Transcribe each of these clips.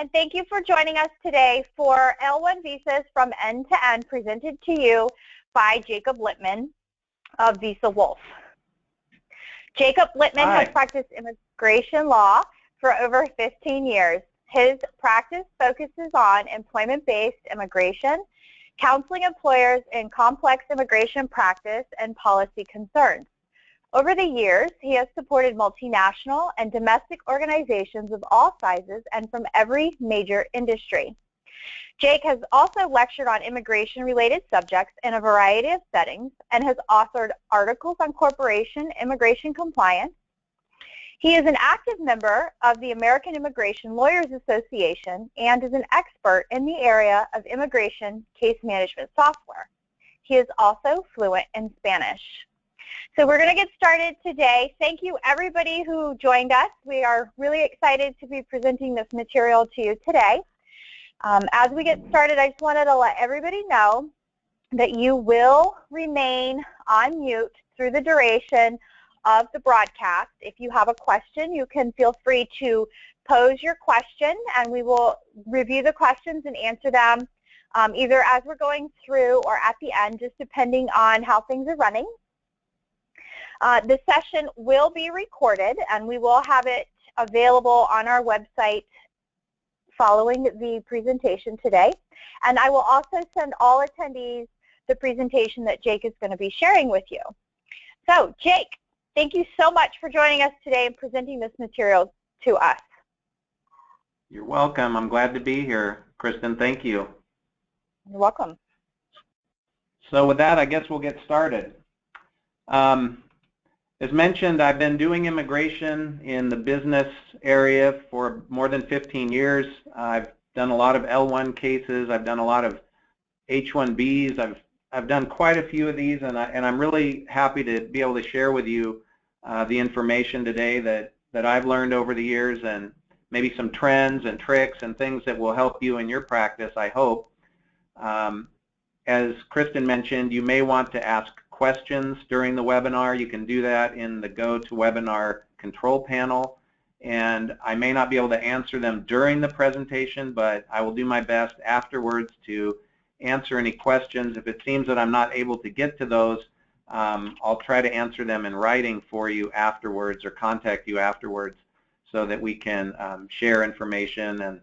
and thank you for joining us today for L1 visas from end to end, presented to you by Jakob Lipman of VisaWolf. Jakob Lipman has practiced immigration law for over 15 years. His practice focuses on employment-based immigration, counseling employers in complex immigration practice and policy concerns. Over the years, he has supported multinational and domestic organizations of all sizes and from every major industry. Jake has also lectured on immigration-related subjects in a variety of settings and has authored articles on corporation immigration compliance. He is an active member of the American Immigration Lawyers Association and is an expert in the area of immigration case management software. He is also fluent in Spanish. So we're going to get started today. Thank you everybody who joined us. We are really excited to be presenting this material to you today. As we get started, I just wanted to let everybody know that you will remain on mute through the duration of the broadcast. If you have a question, you can feel free to pose your question, and we will review the questions and answer them either as we're going through or at the end, just depending on how things are running. This session will be recorded, and we will have it available on our website following the presentation today. And I will also send all attendees the presentation that Jake is going to be sharing with you. So, Jake, thank you so much for joining us today and presenting this material to us. You're welcome. I'm glad to be here. Kristen, thank you. You're welcome. So with that, I guess we'll get started. As mentioned, I've been doing immigration in the business area for more than 15 years. I've done a lot of L1 cases. I've done a lot of H1Bs. I've done quite a few of these, and I'm really happy to be able to share with you the information today that I've learned over the years, and maybe some trends and tricks and things that will help you in your practice, I hope. As Kristen mentioned, you may want to ask questions during the webinar. You can do that in the GoToWebinar control panel, and I may not be able to answer them during the presentation, but I will do my best afterwards to answer any questions. If it seems that I'm not able to get to those, I'll try to answer them in writing for you afterwards or contact you afterwards so that we can share information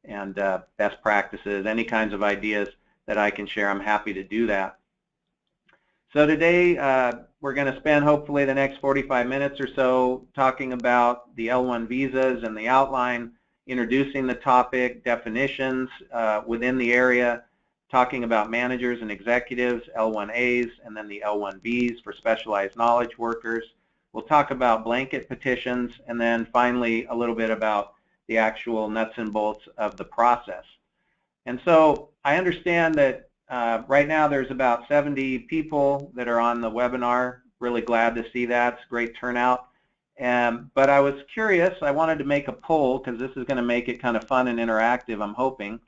and best practices, any kinds of ideas that I can share. I'm happy to do that. So today we're going to spend hopefully the next 45 minutes or so talking about the L1 visas and the outline, introducing the topic, definitions within the area, talking about managers and executives, L1As, and then the L1Bs for specialized knowledge workers. We'll talk about blanket petitions, and then finally a little bit about the actual nuts and bolts of the process. And so I understand that right now there's about 70 people that are on the webinar. Really glad to see that. It's a great turnout. But I was curious. I wanted to make a poll because this is going to make it kind of fun and interactive, I'm hoping.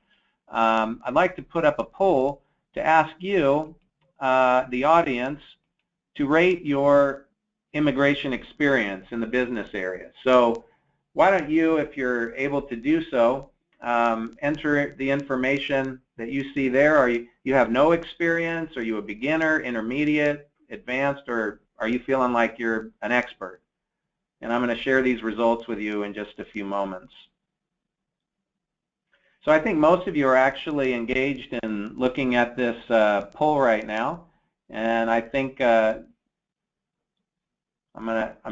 I'd like to put up a poll to ask you, the audience, to rate your immigration experience in the business area. So why don't you, if you're able to do so, enter the information that you see there. Are you have no experience? Are you a beginner, intermediate, advanced, or are you feeling like you're an expert? And I'm going to share these results with you in just a few moments. So I think most of you are actually engaged in looking at this poll right now, and I think I'm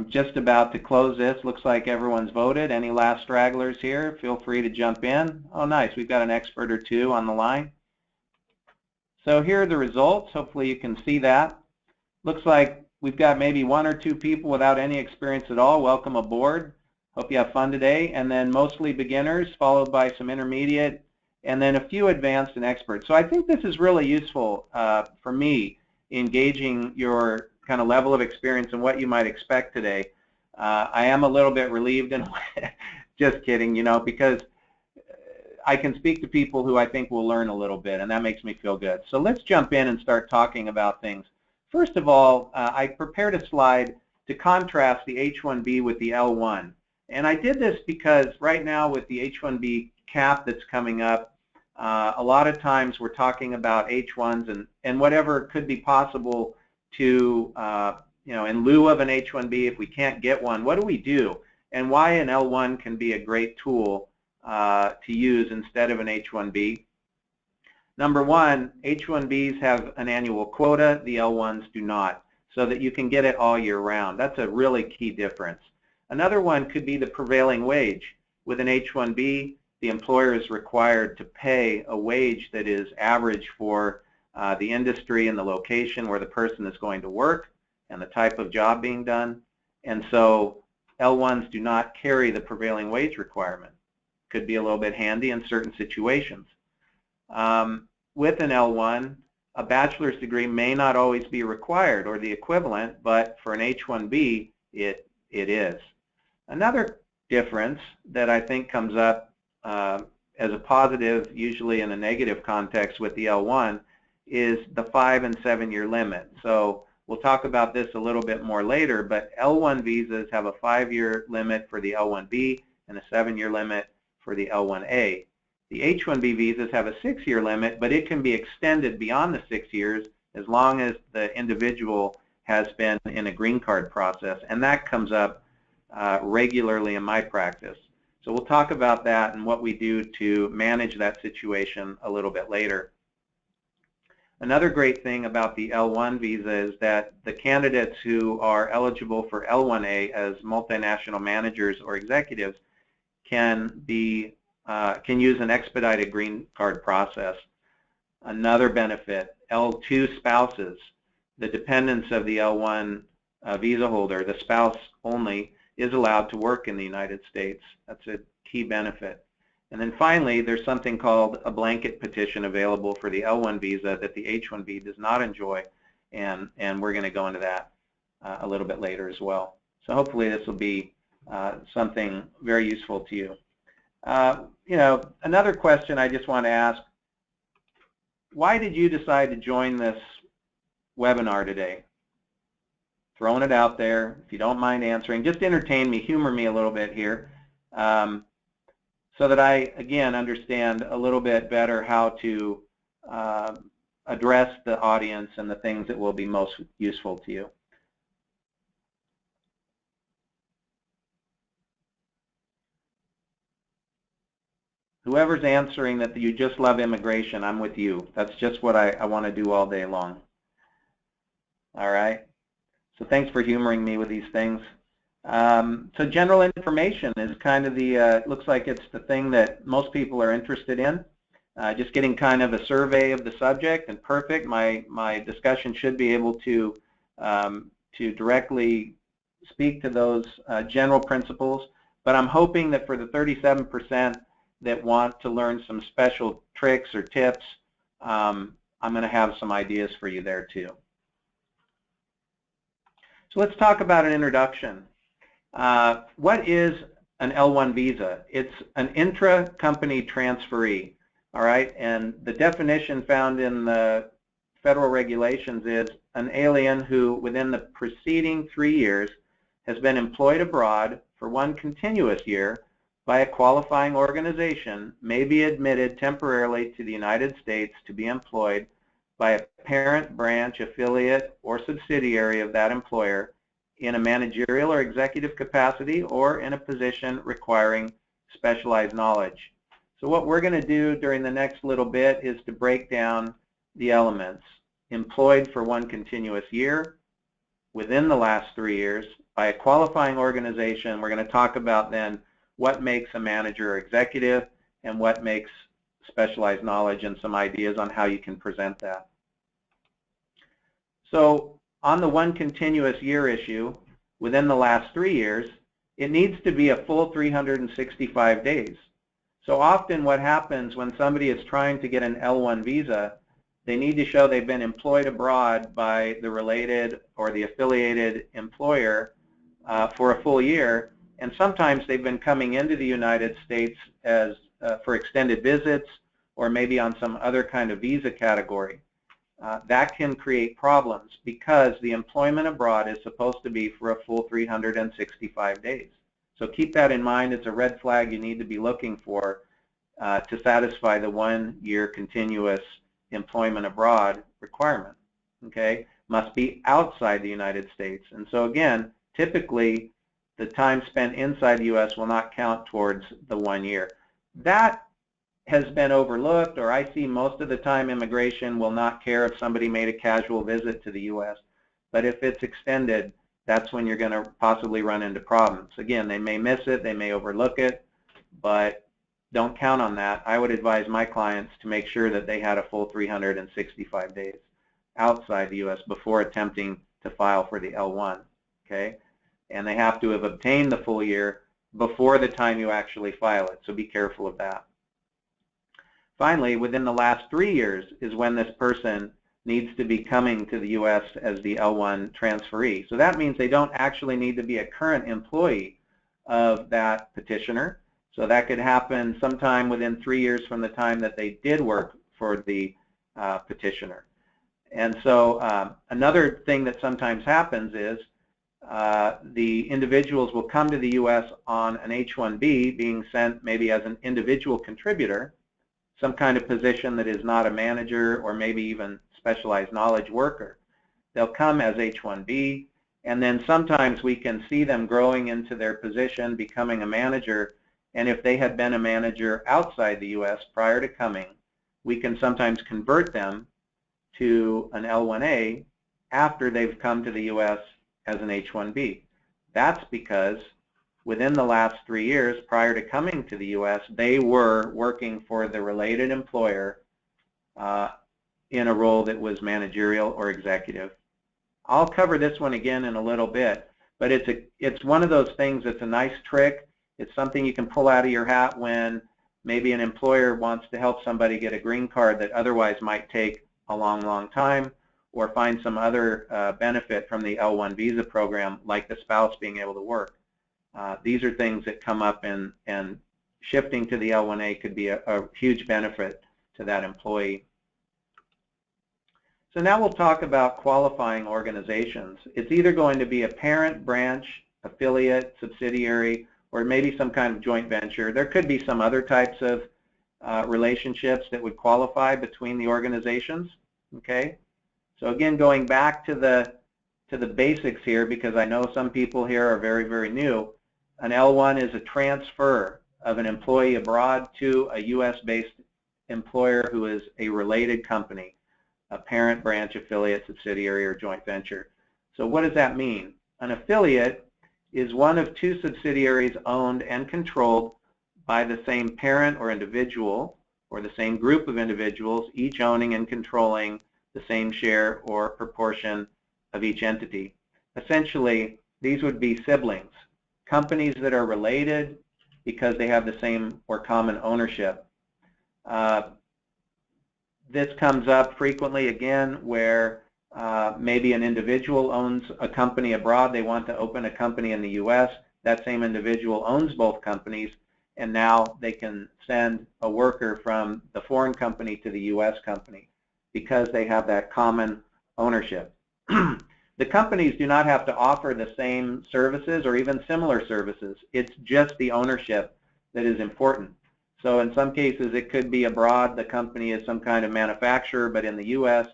just about to close this. Looks like everyone's voted. Any last stragglers here? Feel free to jump in. Oh, nice. We've got an expert or two on the line. So here are the results. Hopefully you can see that. Looks like we've got maybe 1 or 2 people without any experience at all. Welcome aboard. Hope you have fun today. And then mostly beginners, followed by some intermediate, and then a few advanced and experts. So I think this is really useful for me in gauging your kind of level of experience and what you might expect today. I am a little bit relieved, and just kidding, you know, because I can speak to people who I think will learn a little bit, and that makes me feel good. So let's jump in and start talking about things. First of all, I prepared a slide to contrast the H-1B with the L-1. And I did this because right now with the H-1B cap that's coming up, a lot of times we're talking about H1s and whatever could be possible to, in lieu of an H1B, if we can't get one, what do we do? And why an L1 can be a great tool to use instead of an H1B. Number one, H1Bs have an annual quota, the L1s do not, so that you can get it all year round. That's a really key difference. Another one could be the prevailing wage. With an H1B, the employer is required to pay a wage that is average for the industry and the location where the person is going to work and the type of job being done. And so L1s do not carry the prevailing wage requirement. Could be a little bit handy in certain situations. With an L1, a bachelor's degree may not always be required or the equivalent, but for an H1B, it is. Another difference that I think comes up as a positive, usually in a negative context with the L1, is the 5- and 7-year limit. So we'll talk about this a little bit more later, but L1 visas have a 5-year limit for the L1B and a 7-year limit for the L1A. The H-1B visas have a 6-year limit, but it can be extended beyond the 6 years as long as the individual has been in a green card process, and that comes up regularly in my practice. So we'll talk about that and what we do to manage that situation a little bit later. Another great thing about the L1 visa is that the candidates who are eligible for L1A as multinational managers or executives can use an expedited green card process. Another benefit, L2 spouses, the dependents of the L1 visa holder, the spouse only, is allowed to work in the United States. That's a key benefit. And then finally, there's something called a blanket petition available for the L1 visa that the H1B does not enjoy, and we're going to go into that a little bit later as well. So hopefully this will be something very useful to you. Another question I just want to ask, why did you decide to join this webinar today? Throwing it out there, if you don't mind answering, just entertain me, humor me a little bit here, so that I, again, understand a little bit better how to address the audience and the things that will be most useful to you. Whoever's answering that you just love immigration, I'm with you. That's just what I want to do all day long. All right. So thanks for humoring me with these things. So general information is kind of the, looks like it's the thing that most people are interested in. Just getting kind of a survey of the subject, and perfect. My discussion should be able to directly speak to those general principles. But I'm hoping that for the 37% that want to learn some special tricks or tips, I'm going to have some ideas for you there too. So let's talk about an introduction. What is an L1 visa? It's an intra-company transferee, all right? And the definition found in the federal regulations is an alien who, within the preceding 3 years, has been employed abroad for 1 continuous year by a qualifying organization, may be admitted temporarily to the United States to be employed by a parent, branch, affiliate, or subsidiary of that employer in a managerial or executive capacity or in a position requiring specialized knowledge. So what we're going to do during the next little bit is to break down the elements. Employed for 1 continuous year, within the last 3 years, by a qualifying organization. We're going to talk about then what makes a manager or executive and what makes specialized knowledge, and some ideas on how you can present that. So on the 1 continuous year issue, within the last 3 years, it needs to be a full 365 days. So often what happens when somebody is trying to get an L1 visa, they need to show they've been employed abroad by the related or the affiliated employer for a full year, and sometimes they've been coming into the United States as for extended visits or maybe on some other kind of visa category. That can create problems because the employment abroad is supposed to be for a full 365 days. So keep that in mind. It's a red flag you need to be looking for to satisfy the 1-year continuous employment abroad requirement. Okay, must be outside the United States. And so again, typically the time spent inside the U.S. will not count towards the 1 year. That has been overlooked, or I see most of the time immigration will not care if somebody made a casual visit to the U.S. But if it's extended, that's when you're going to possibly run into problems. Again, they may miss it, they may overlook it, but don't count on that. I would advise my clients to make sure that they had a full 365 days outside the U.S. before attempting to file for the L1. Okay, and they have to have obtained the full year before the time you actually file it, so be careful of that. Finally, within the last 3 years is when this person needs to be coming to the U.S. as the L1 transferee. So that means they don't actually need to be a current employee of that petitioner. So that could happen sometime within 3 years from the time that they did work for the petitioner. And so another thing that sometimes happens is the individuals will come to the U.S. on an H-1B, being sent maybe as an individual contributor, some kind of position that is not a manager or maybe even specialized knowledge worker. They'll come as H-1B, and then sometimes we can see them growing into their position, becoming a manager, and if they had been a manager outside the U.S. prior to coming, we can sometimes convert them to an L1A after they've come to the U.S. as an H-1B. That's because within the last 3 years prior to coming to the U.S., they were working for the related employer in a role that was managerial or executive. I'll cover this one again in a little bit, but it's one of those things that's a nice trick. It's something you can pull out of your hat when maybe an employer wants to help somebody get a green card that otherwise might take a long, long time, or find some other benefit from the L1 visa program, like the spouse being able to work. These are things that come up, and shifting to the L1A could be a huge benefit to that employee. So now we'll talk about qualifying organizations. It's either going to be a parent, branch, affiliate, subsidiary, or maybe some kind of joint venture. There could be some other types of relationships that would qualify between the organizations. Okay, so again, going back to the basics here, because I know some people here are very, very new. An L1 is a transfer of an employee abroad to a U.S.-based employer who is a related company, a parent, branch, affiliate, subsidiary, or joint venture. So what does that mean? An affiliate is one of two subsidiaries owned and controlled by the same parent or individual, or the same group of individuals, each owning and controlling the same share or proportion of each entity. Essentially, these would be siblings, companies that are related because they have the same or common ownership. This comes up frequently, again, where maybe an individual owns a company abroad. They want to open a company in the U.S. That same individual owns both companies, and now they can send a worker from the foreign company to the U.S. company because they have that common ownership. The companies do not have to offer the same services or even similar services. It's just the ownership that is important. So in some cases, it could be abroad, the company is some kind of manufacturer, but in the U.S.,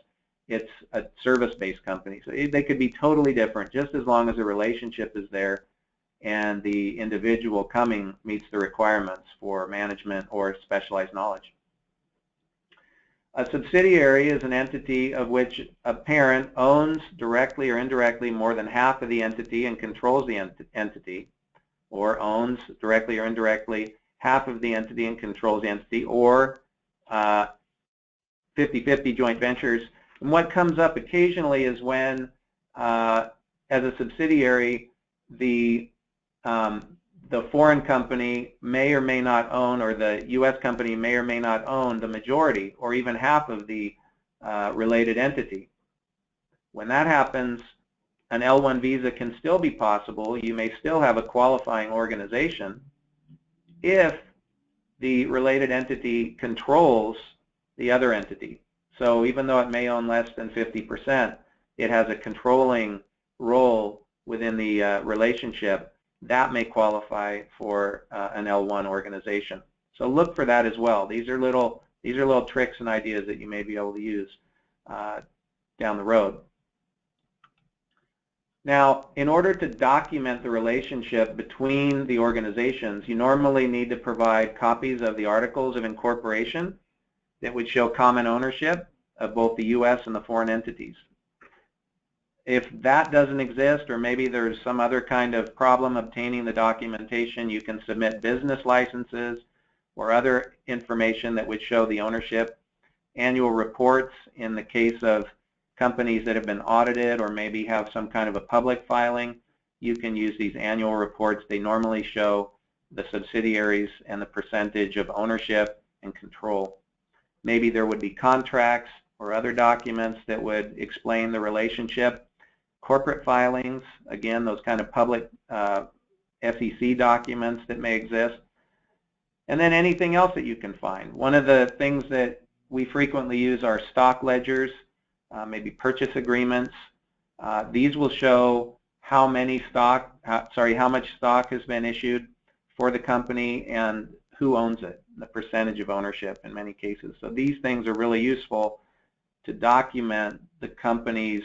it's a service-based company. So they could be totally different, just as long as the relationship is there and the individual coming meets the requirements for management or specialized knowledge. A subsidiary is an entity of which a parent owns directly or indirectly more than half of the entity and controls the entity, or owns directly or indirectly half of the entity and controls the entity, or 50-50 joint ventures. And what comes up occasionally is when, as a subsidiary, the foreign company may or may not own, or the U.S. company may or may not own the majority or even half of the related entity. When that happens, an L1 visa can still be possible. You may still have a qualifying organization if the related entity controls the other entity. So even though it may own less than 50%, it has a controlling role within the relationship. That may qualify for an L1 organization. So look for that as well. These are little tricks and ideas that you may be able to use down the road. Now, in order to document the relationship between the organizations, you normally need to provide copies of the articles of incorporation that would show common ownership of both the U.S. and the foreign entities. If that doesn't exist, or maybe there's some other kind of problem obtaining the documentation, you can submit business licenses or other information that would show the ownership, annual reports in the case of companies that have been audited or maybe have some kind of a public filing. You can use these annual reports. They normally show the subsidiaries and the percentage of ownership and control. Maybe there would be contracts or other documents that would explain the relationship. Corporate filings, again, those kind of public SEC documents that may exist. And then anything else that you can find. One of the things that we frequently use are stock ledgers, maybe purchase agreements. These will show how much stock has been issued for the company and who owns it, the percentage of ownership in many cases. So these things are really useful to document the company's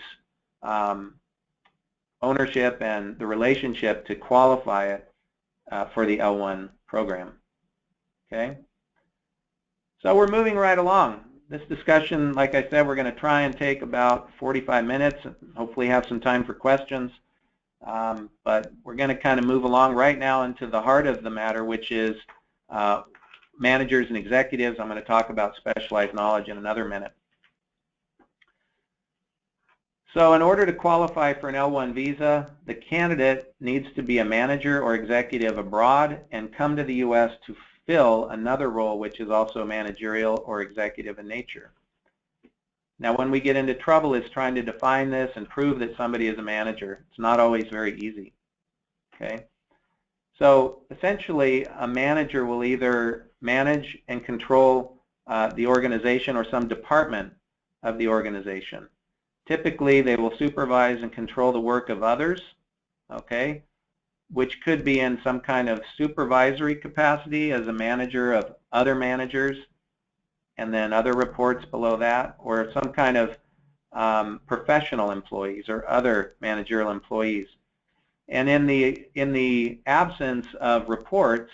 ownership and the relationship to qualify it for the L1 program. Okay? So we're moving right along. This discussion, like I said, we're going to try and take about 45 minutes and hopefully have some time for questions. But we're going to kind of move along right now into the heart of the matter, which is managers and executives. I'm going to talk about specialized knowledge in another minute. So in order to qualify for an L1 visa, the candidate needs to be a manager or executive abroad and come to the U.S. to fill another role which is also managerial or executive in nature. Now when we get into trouble is trying to define this and prove that somebody is a manager. It's not always very easy. Okay? So essentially a manager will either manage and control the organization or some department of the organization. Typically they will supervise and control the work of others, okay, which could be in some kind of supervisory capacity as a manager of other managers and then other reports below that, or some kind of professional employees or other managerial employees. And in the absence of reports,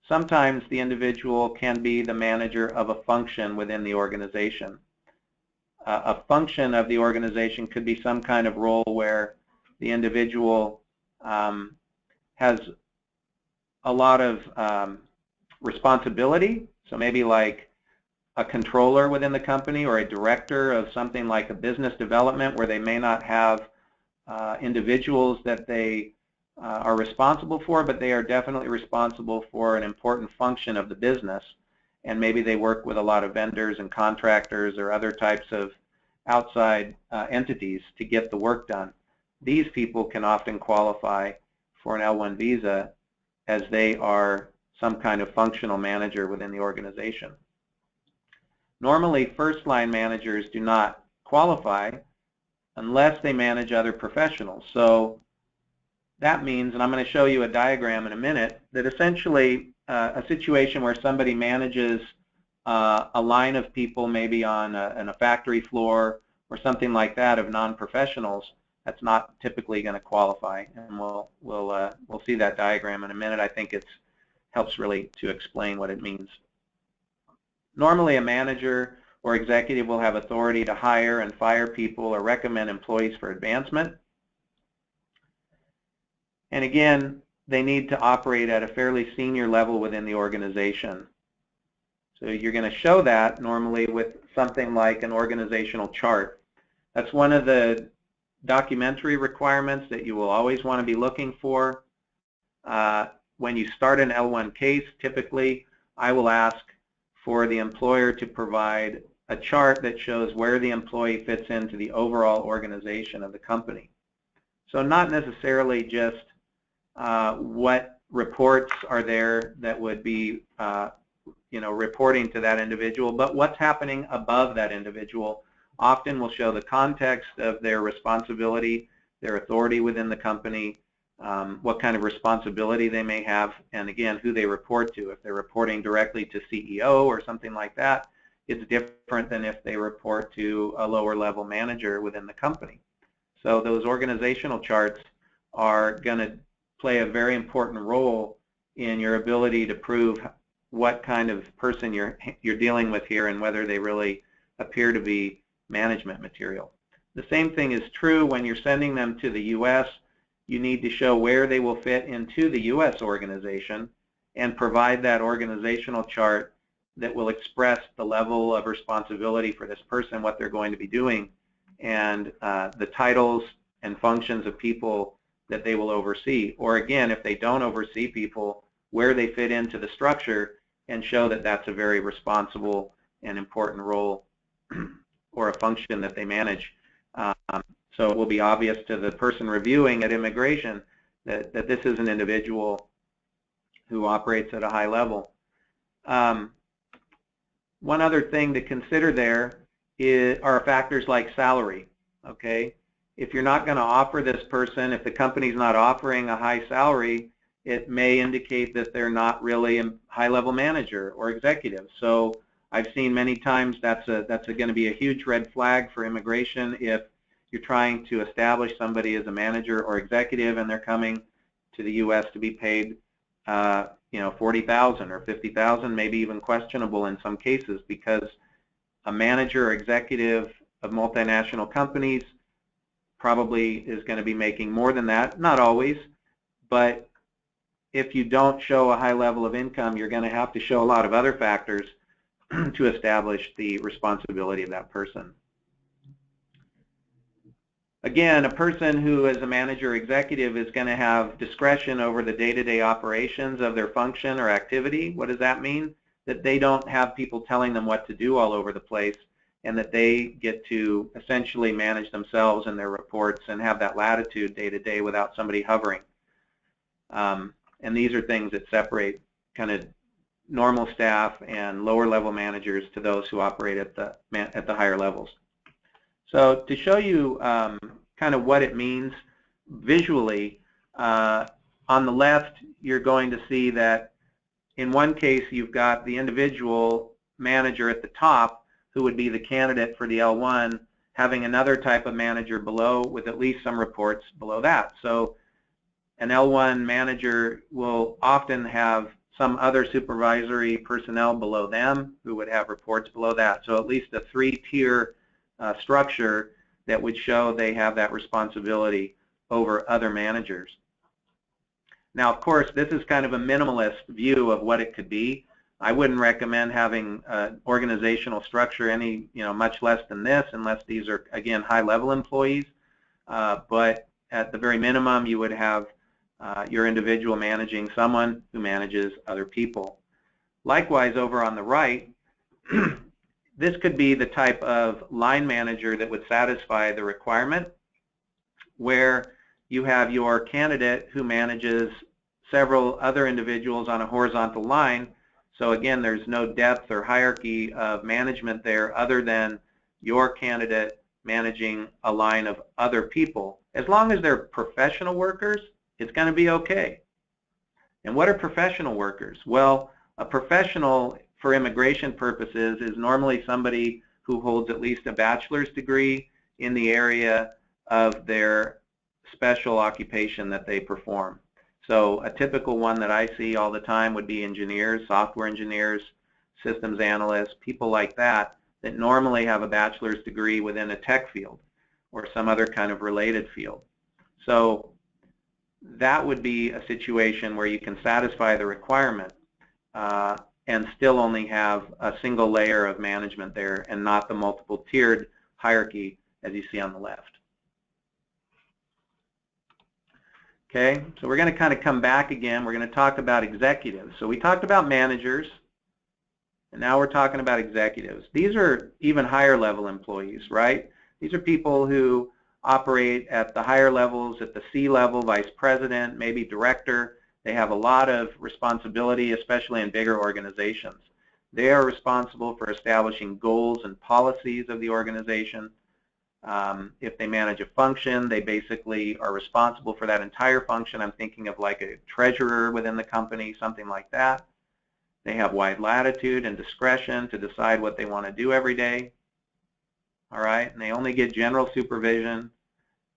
sometimes the individual can be the manager of a function within the organization. A function of the organization could be some kind of role where the individual has a lot of responsibility, so maybe like a controller within the company or a director of something like a business development where they may not have individuals that they are responsible for, but they are definitely responsible for an important function of the business, and maybe they work with a lot of vendors and contractors or other types of outside entities to get the work done. These people can often qualify for an L1 visa as they are some kind of functional manager within the organization. Normally, first-line managers do not qualify unless they manage other professionals. So that means, and I'm going to show you a diagram in a minute, that essentially a situation where somebody manages a line of people maybe on a factory floor or something like that of non-professionals, that's not typically going to qualify, and we'll see that diagram in a minute. I think it helps really to explain what it means. Normally, a manager or executive will have authority to hire and fire people or recommend employees for advancement. And again, they need to operate at a fairly senior level within the organization. So you're going to show that normally with something like an organizational chart. That's one of the documentary requirements that you will always want to be looking for. When you start an L1 case, typically I will ask for the employer to provide a chart that shows where the employee fits into the overall organization of the company. So not necessarily just what reports are there that would be reporting to that individual, but what's happening above that individual. Often will show the context of their responsibility, their authority within the company, what kind of responsibility they may have, and again, who they report to. If they're reporting directly to CEO or something like that, it's different than if they report to a lower level manager within the company. So those organizational charts are going to play a very important role in your ability to prove what kind of person you're dealing with here and whether they really appear to be management material. The same thing is true when you're sending them to the U.S. You need to show where they will fit into the U.S. organization and provide that organizational chart that will express the level of responsibility for this person, what they're going to be doing, and the titles and functions of people that they will oversee. Or again, if they don't oversee people, where they fit into the structure, and show that that's a very responsible and important role or a function that they manage. So it will be obvious to the person reviewing at immigration that this is an individual who operates at a high level. One other thing to consider there are factors like salary. Okay, if you're not going to offer this person, if the company's not offering a high salary, it may indicate that they're not really a high-level manager or executive. So I've seen many times that's going to be a huge red flag for immigration if you're trying to establish somebody as a manager or executive and they're coming to the U.S. to be paid, $40,000 or $50,000, maybe even questionable in some cases, because a manager or executive of multinational companies probably is going to be making more than that. Not always, but if you don't show a high level of income, you're going to have to show a lot of other factors to establish the responsibility of that person. Again, a person who is a manager or executive is going to have discretion over the day-to-day operations of their function or activity. What does that mean? That they don't have people telling them what to do all over the place, and that they get to essentially manage themselves and their reports and have that latitude day-to-day without somebody hovering. And these are things that separate kind of normal staff and lower-level managers to those who operate at the higher levels. So to show you kind of what it means visually, on the left you're going to see that in one case you've got the individual manager at the top who would be the candidate for the L1 having another type of manager below with at least some reports below that. So an L1 manager will often have some other supervisory personnel below them who would have reports below that. So at least a three-tier structure that would show they have that responsibility over other managers. Now, of course, this is kind of a minimalist view of what it could be. I wouldn't recommend having an organizational structure any, much less than this, unless these are, again, high-level employees. But at the very minimum, you would have your individual managing someone who manages other people. Likewise, over on the right, this could be the type of line manager that would satisfy the requirement, where you have your candidate who manages several other individuals on a horizontal line. So again, there's no depth or hierarchy of management there other than your candidate managing a line of other people. As long as they're professional workers, it's going to be okay. And what are professional workers? Well, a professional for immigration purposes is normally somebody who holds at least a bachelor's degree in the area of their special occupation that they perform. So a typical one that I see all the time would be engineers, software engineers, systems analysts, people like that, that normally have a bachelor's degree within a tech field or some other kind of related field. So that would be a situation where you can satisfy the requirement and still only have a single layer of management there and not the multiple tiered hierarchy as you see on the left. Okay, so we're going to kind of come back again. We're going to talk about executives. So we talked about managers, and now we're talking about executives. These are even higher level employees, right? These are people who operate at the higher levels, at the C level, vice president, maybe director. They have a lot of responsibility, especially in bigger organizations. They are responsible for establishing goals and policies of the organization. If they manage a function, they basically are responsible for that entire function. I'm thinking of like a treasurer within the company, something like that. They have wide latitude and discretion to decide what they want to do every day. All right, and they only get general supervision.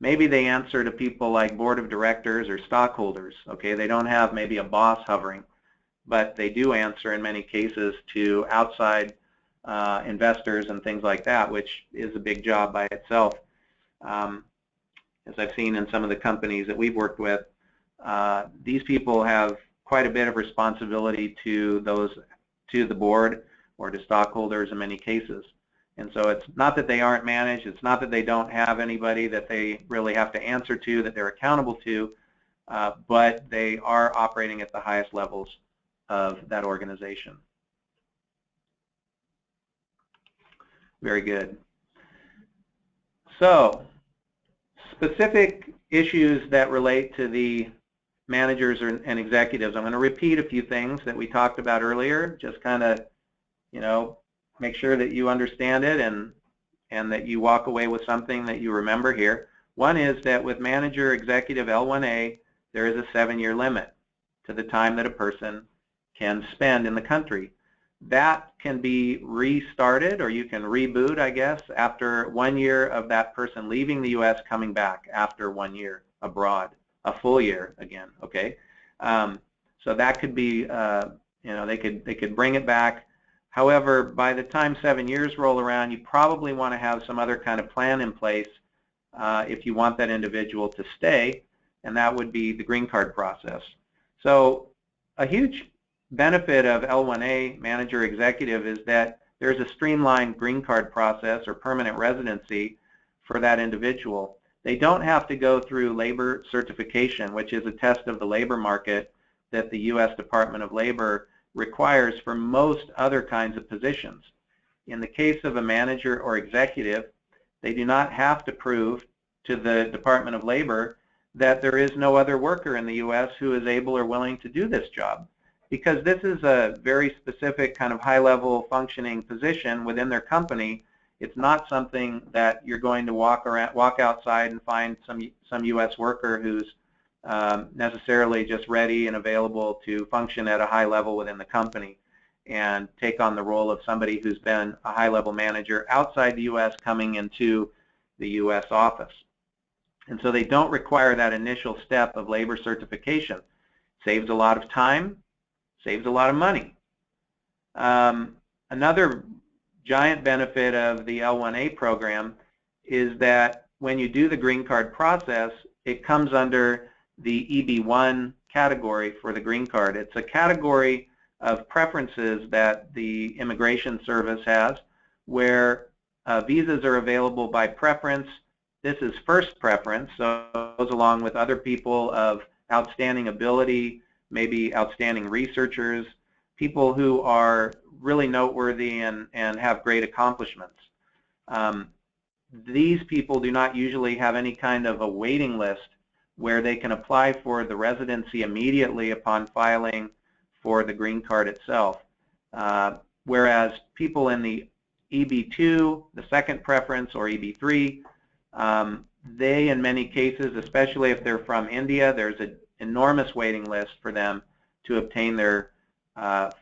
Maybe they answer to people like board of directors or stockholders. Okay, they don't have maybe a boss hovering, but they do answer in many cases to outside investors and things like that, which is a big job by itself. As I've seen in some of the companies that we've worked with, these people have quite a bit of responsibility to the board or to stockholders in many cases. And so it's not that they aren't managed, it's not that they don't have anybody that they really have to answer to, that they're accountable to, but they are operating at the highest levels of that organization. Very good. So, specific issues that relate to the managers and executives. I'm going to repeat a few things that we talked about earlier, just kind of, make sure that you understand it and that you walk away with something that you remember here. One is that with manager executive L1A, there is a 7-year limit to the time that a person can spend in the country. That can be restarted, or you can reboot, I guess, after 1 year of that person leaving the U.S., coming back after 1 year abroad, a full year again. Okay, so that could be, they could bring it back. However, by the time 7 years roll around, you probably want to have some other kind of plan in place if you want that individual to stay, and that would be the green card process. So a huge benefit of L1A manager executive is that there's a streamlined green card process or permanent residency for that individual. They don't have to go through labor certification, which is a test of the labor market that the U.S. Department of Labor requires for most other kinds of positions. In the case of a manager or executive, they do not have to prove to the Department of Labor that there is no other worker in the U.S. who is able or willing to do this job, because this is a very specific kind of high-level functioning position within their company. It's not something that you're going to walk outside and find some U.S. worker who's necessarily just ready and available to function at a high level within the company and take on the role of somebody who's been a high-level manager outside the U.S. coming into the U.S. office. And so they don't require that initial step of labor certification. Saves a lot of time, saves a lot of money. Another giant benefit of the L1A program is that when you do the green card process, it comes under the EB1 category for the green card. It's a category of preferences that the Immigration Service has, where visas are available by preference. This is first preference, so it goes along with other people of outstanding ability, maybe outstanding researchers, people who are really noteworthy and have great accomplishments. These people do not usually have any kind of a waiting list where they can apply for the residency immediately upon filing for the green card itself. Whereas people in the EB2, the second preference, or EB3, they in many cases, especially if they're from India, there's an enormous waiting list for them to obtain their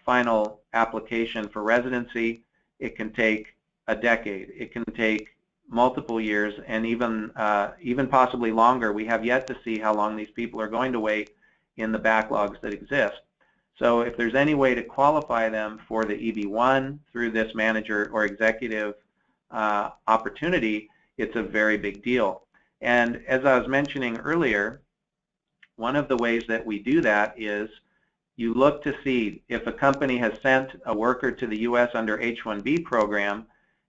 final application for residency. It can take a decade. It can take multiple years, and even possibly longer. We have yet to see how long these people are going to wait in the backlogs that exist. So if there's any way to qualify them for the EB1 through this manager or executive opportunity, it's a very big deal. And as I was mentioning earlier, one of the ways that we do that is you look to see if a company has sent a worker to the U.S. under H-1B program.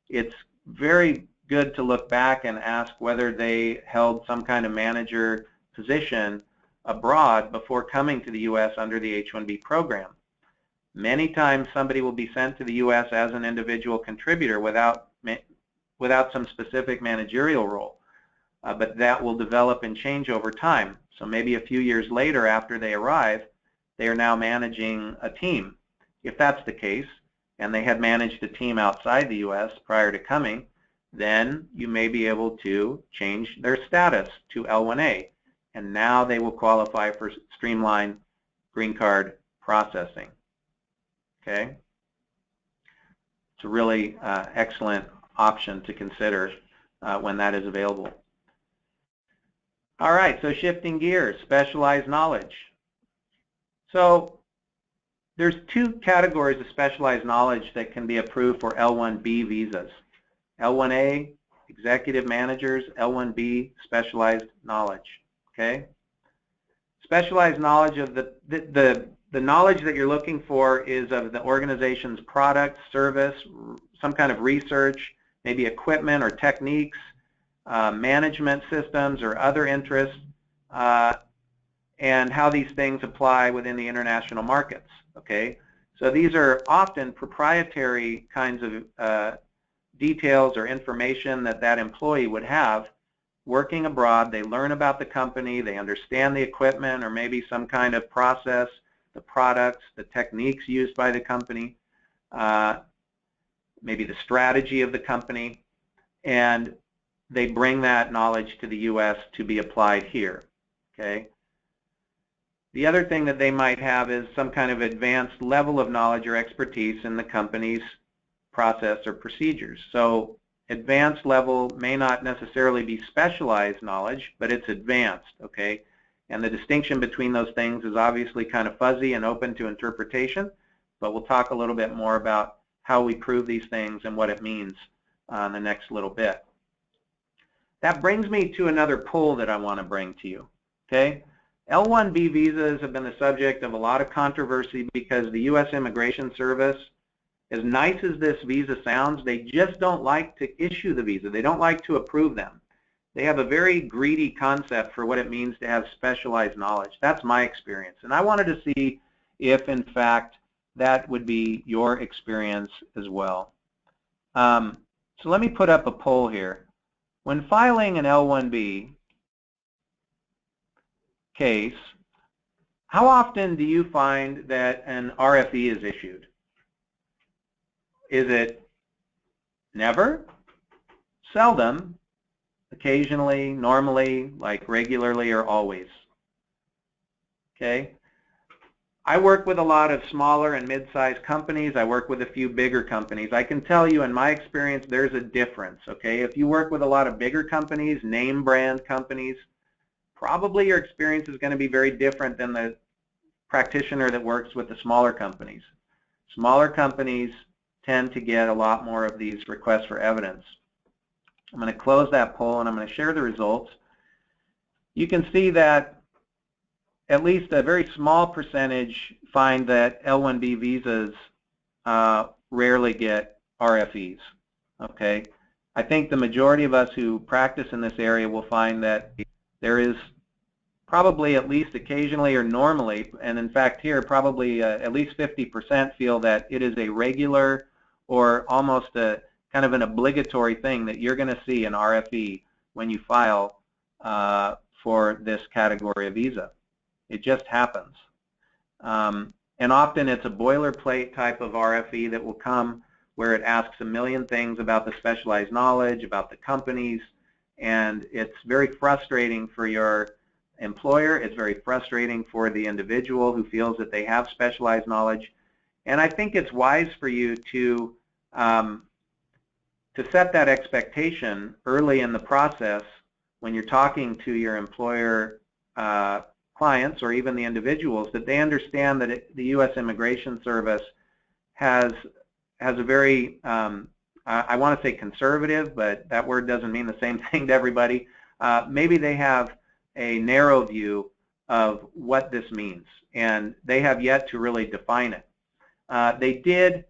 It's very good to look back and ask whether they held some kind of manager position abroad before coming to the U.S. under the H-1B program. Many times somebody will be sent to the U.S. as an individual contributor without some specific managerial role, but that will develop and change over time. So maybe a few years later after they arrive, they are now managing a team. If that's the case, and they had managed a team outside the U.S. prior to coming, then you may be able to change their status to L1A, and now they will qualify for streamlined green card processing. Okay? It's a really excellent option to consider when that is available. All right, so shifting gears, specialized knowledge. So there's two categories of specialized knowledge that can be approved for L1B visas. L1A, executive managers, L1B, specialized knowledge. Okay? Specialized knowledge of the knowledge that you're looking for is of the organization's product, service, some kind of research, maybe equipment or techniques, management systems or other interests, and how these things apply within the international markets. Okay? So these are often proprietary kinds of details or information that that employee would have working abroad. They learn about the company, they understand the equipment or maybe some kind of process, the products, the techniques used by the company, maybe the strategy of the company, and they bring that knowledge to the U.S. to be applied here. Okay? The other thing that they might have is some kind of advanced level of knowledge or expertise in the company's process or procedures. So advanced level may not necessarily be specialized knowledge, but it's advanced, okay? And the distinction between those things is obviously kind of fuzzy and open to interpretation, but we'll talk a little bit more about how we prove these things and what it means in the next little bit. That brings me to another poll that I want to bring to you, okay? L1B visas have been the subject of a lot of controversy because the U.S. Immigration Service, as nice as this visa sounds, they just don't like to issue the visa. They don't like to approve them. They have a very greedy concept for what it means to have specialized knowledge. That's my experience. And I wanted to see if, in fact, that would be your experience as well. So let me put up a poll here. When filing an L1B case, how often do you find that an RFE is issued? Is it never, seldom, occasionally, normally, like regularly, or always? Okay. I work with a lot of smaller and mid-sized companies. I work with a few bigger companies. I can tell you in my experience there's a difference. Okay. If you work with a lot of bigger companies, name brand companies, probably your experience is going to be very different than the practitioner that works with the smaller companies. Smaller companies tend to get a lot more of these requests for evidence. I'm going to close that poll and I'm going to share the results. You can see that at least a very small percentage find that L1B visas rarely get RFEs. Okay, I think the majority of us who practice in this area will find that there is probably at least occasionally or normally, and in fact here probably at least 50% feel that it is a regular or almost a kind of an obligatory thing that you're going to see an RFE when you file for this category of visa. It just happens. And often it's a boilerplate type of RFE that will come where it asks a million things about the specialized knowledge, about the companies, and it's very frustrating for your employer. It's very frustrating for the individual who feels that they have specialized knowledge. And I think it's wise for you to set that expectation early in the process when you're talking to your employer clients or even the individuals, that they understand that the U.S. Immigration Service has a very, I want to say conservative, but that word doesn't mean the same thing to everybody. Maybe they have a narrow view of what this means, and they have yet to really define it. They did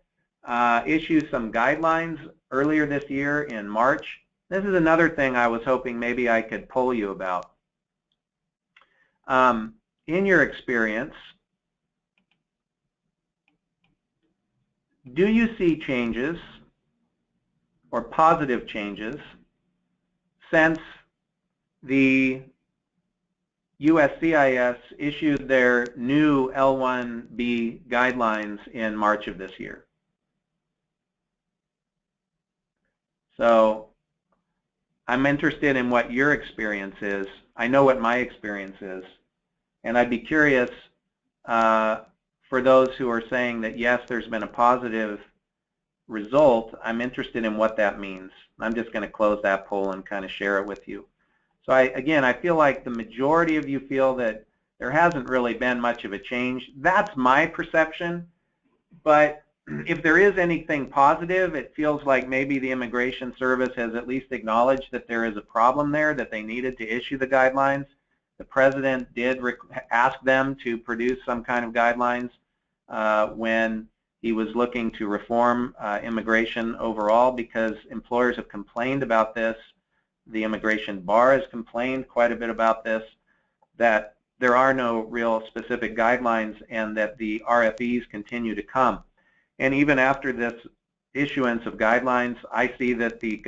issue some guidelines earlier this year in March. This is another thing I was hoping maybe I could poll you about. In your experience, do you see changes or positive changes since the USCIS issued their new L1B guidelines in March of this year? So I'm interested in what your experience is. I know what my experience is. And I'd be curious for those who are saying that, yes, there's been a positive result, I'm interested in what that means. I'm just going to close that poll and kind of share it with you. So again, I feel like the majority of you feel that there hasn't really been much of a change. That's my perception. But if there is anything positive, it feels like maybe the Immigration Service has at least acknowledged that there is a problem there, that they needed to issue the guidelines. The President did ask them to produce some kind of guidelines when he was looking to reform immigration overall, because employers have complained about this. The Immigration Bar has complained quite a bit about this, that there are no real specific guidelines and that the RFEs continue to come. And even after this issuance of guidelines, I see that the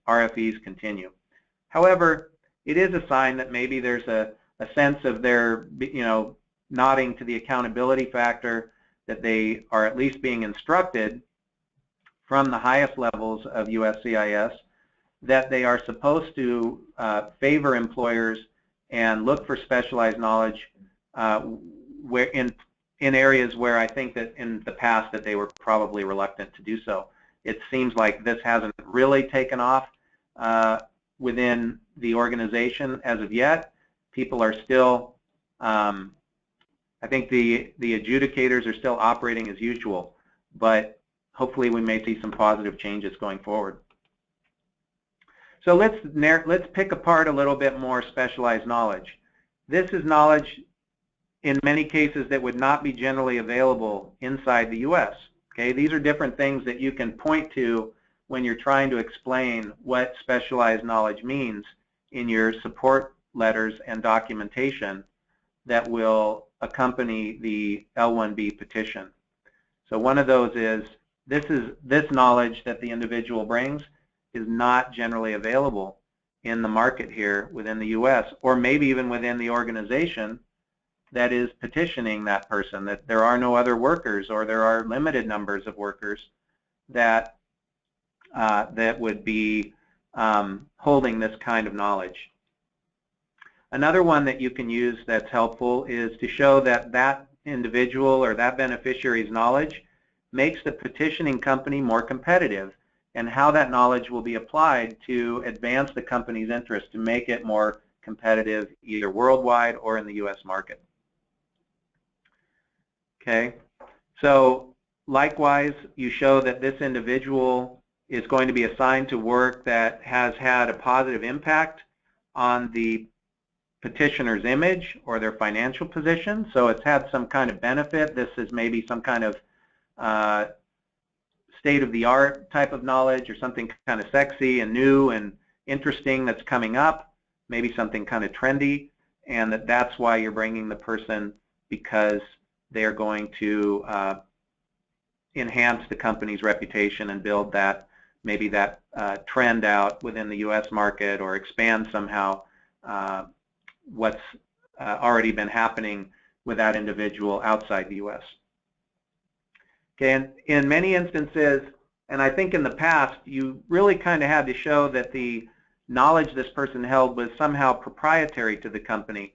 RFEs continue. However, it is a sign that maybe there's a sense of their, nodding to the accountability factor, that they are at least being instructed from the highest levels of USCIS that they are supposed to favor employers and look for specialized knowledge where in areas where I think that in the past that they were probably reluctant to do so. It seems like this hasn't really taken off within the organization as of yet. People are still, I think the adjudicators are still operating as usual, but hopefully we may see some positive changes going forward. So let's pick apart a little bit more specialized knowledge. This is knowledge in many cases that would not be generally available inside the U.S. Okay, these are different things that you can point to when you're trying to explain what specialized knowledge means in your support letters and documentation that will accompany the L1B petition. So one of those is this knowledge that the individual brings is not generally available in the market here within the U.S. or maybe even within the organization that is petitioning that person, that there are no other workers or there are limited numbers of workers that that would be holding this kind of knowledge. Another one that you can use that's helpful is to show that that individual or that beneficiary's knowledge makes the petitioning company more competitive, and how that knowledge will be applied to advance the company's interest to make it more competitive either worldwide or in the U.S. market. Okay, so likewise, you show that this individual is going to be assigned to work that has had a positive impact on the petitioner's image or their financial position. So it's had some kind of benefit. This is maybe some kind of state-of-the-art type of knowledge or something kind of sexy and new and interesting that's coming up, maybe something kind of trendy, and that's why you're bringing the person, because they are going to enhance the company's reputation and build that, maybe that trend out within the U.S. market, or expand somehow what's already been happening with that individual outside the U.S. Okay, and in many instances, and I think in the past, you really kind of had to show that the knowledge this person held was somehow proprietary to the company.